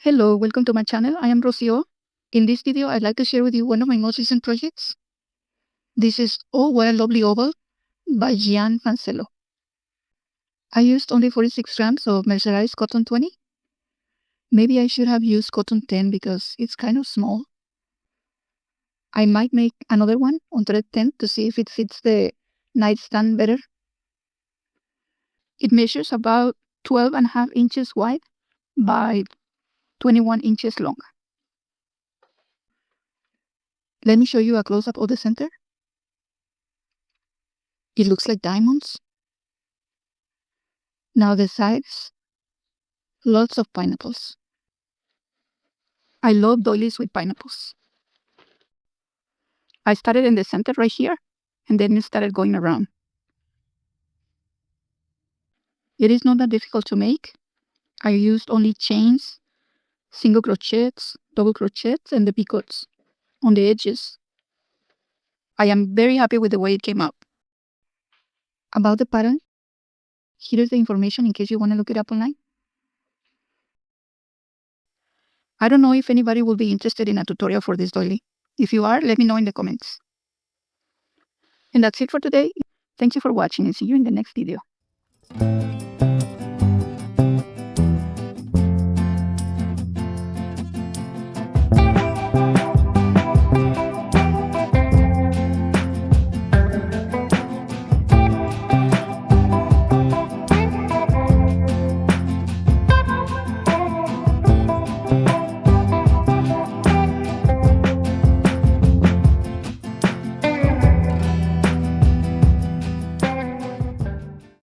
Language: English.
Hello, welcome to my channel. I am Rocio. In this video, I'd like to share with you one of my most recent projects. This is Oh What a Lovely Oval by Gian Fancello. I used only 46 grams of mercerized cotton 20. Maybe I should have used cotton 10 because it's kind of small. I might make another one on thread 10 to see if it fits the nightstand better. It measures about 12.5 inches wide by 21 inches long. Let me show you a close-up of the center. It looks like diamonds. Now the sides, lots of pineapples. I love doilies with pineapples. I started in the center right here, and then it started going around. It is not that difficult to make. I used only chains, single crochets, double crochets, and the picots on the edges. I am very happy with the way it came out. About the pattern, here is the information in case you want to look it up online. I don't know if anybody will be interested in a tutorial for this doily. If you are, let me know in the comments. And that's it for today. Thank you for watching and see you in the next video.